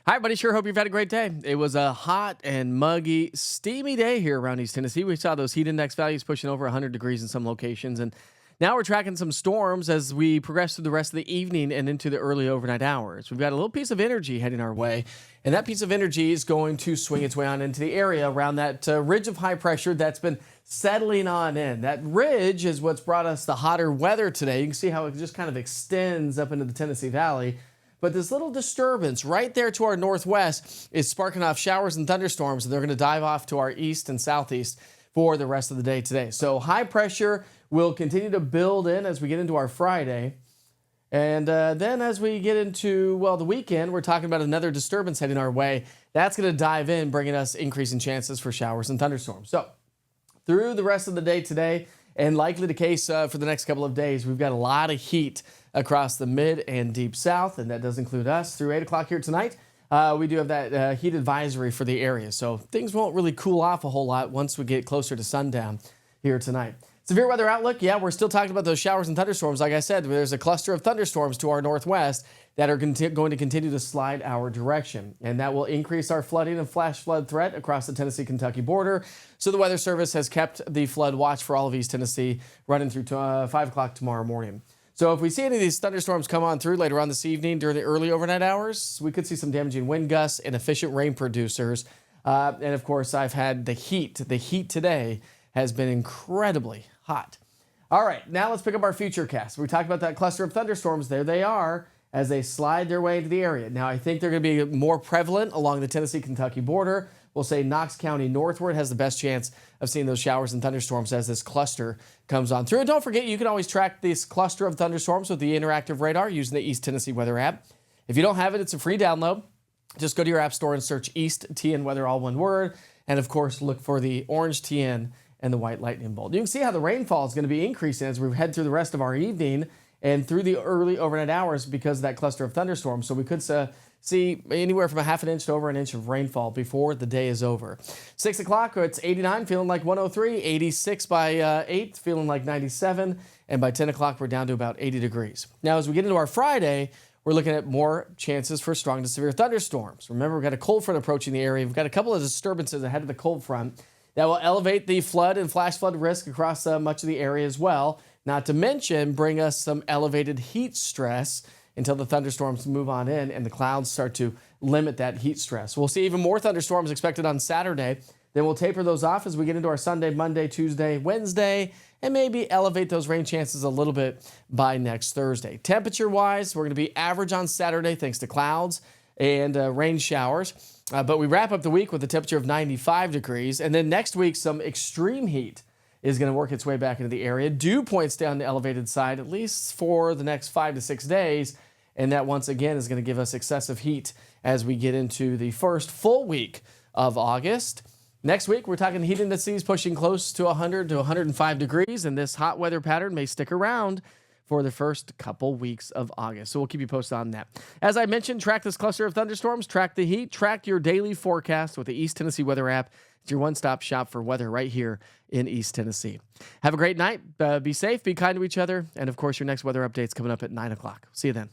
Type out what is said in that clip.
Hi, everybody. Sure hope you've had a great day. It was a hot and muggy, steamy day here around East Tennessee. We saw those heat index values pushing over 100 degrees in some locations. And now we're tracking some storms as we progress through the rest of the evening and into the early overnight hours. We've got a little piece of energy heading our way. And that piece of energy is going to swing its way on into the area around that ridge of high pressure that's been settling on in. That ridge is what's brought us the hotter weather today. You can see how it just kind of extends up into the Tennessee Valley. But this little disturbance right there to our northwest is sparking off showers and thunderstorms, and they're going to dive off to our east and southeast for the rest of the day today. So high pressure will continue to build in as we get into our Friday. And then as we get into, well, the weekend, we're talking about another disturbance heading our way. That's going to dive in, bringing us increasing chances for showers and thunderstorms. So through the rest of the day today, and likely the case for the next couple of days, we've got a lot of heat across the mid and deep south, and that does include us through 8 o'clock here tonight. We do have that heat advisory for the area, so things won't really cool off a whole lot once we get closer to sundown here tonight. Severe weather outlook, yeah, we're still talking about those showers and thunderstorms. Like I said, there's a cluster of thunderstorms to our northwest that are going to continue to slide our direction, and that will increase our flooding and flash flood threat across the Tennessee-Kentucky border. So the Weather Service has kept the flood watch for all of East Tennessee running through 5 o'clock tomorrow morning. So if we see any of these thunderstorms come on through later on this evening during the early overnight hours, we could see some damaging wind gusts and efficient rain producers. And of course, I've had the heat. The heat today has been incredibly hot. All right, now let's pick up our future cast. We talked about that cluster of thunderstorms. There they are as they slide their way into the area. Now, I think they're going to be more prevalent along the Tennessee-Kentucky border. We'll say Knox County northward has the best chance of seeing those showers and thunderstorms as this cluster comes on through. And don't forget, you can always track this cluster of thunderstorms with the interactive radar using the East Tennessee Weather app. If you don't have it, it's a free download. Just go to your app store and search East TN Weather, all one word. And of course, look for the orange TN and the white lightning bolt. You can see how the rainfall is going to be increasing as we head through the rest of our evening and through the early overnight hours because of that cluster of thunderstorms. So we could see anywhere from a half an inch to over an inch of rainfall before the day is over. 6 o'clock, it's 89, feeling like 103, 86 by 8, feeling like 97, and by 10 o'clock, we're down to about 80 degrees. Now, as we get into our Friday, we're looking at more chances for strong to severe thunderstorms. Remember, we've got a cold front approaching the area. We've got a couple of disturbances ahead of the cold front that will elevate the flood and flash flood risk across much of the area as well. Not to mention, bring us some elevated heat stress until the thunderstorms move on in and the clouds start to limit that heat stress. We'll see even more thunderstorms expected on Saturday. Then we'll taper those off as we get into our Sunday, Monday, Tuesday, Wednesday, and maybe elevate those rain chances a little bit by next Thursday. Temperature-wise, we're going to be average on Saturday thanks to clouds and rain showers. But we wrap up the week with a temperature of 95 degrees. And then next week, some extreme heat is going to work its way back into the area. Dew points down the elevated side, at least for the next 5 to 6 days. And that, once again, is going to give us excessive heat as we get into the first full week of August. Next week, we're talking heat indices pushing close to 100 to 105 degrees. And this hot weather pattern may stick around for the first couple weeks of August. So we'll keep you posted on that. As I mentioned, track this cluster of thunderstorms, track the heat, track your daily forecast with the East Tennessee Weather app. It's your one-stop shop for weather right here in East Tennessee. Have a great night. Be safe, be kind to each other. And of course, your next weather update's coming up at 9 o'clock. See you then.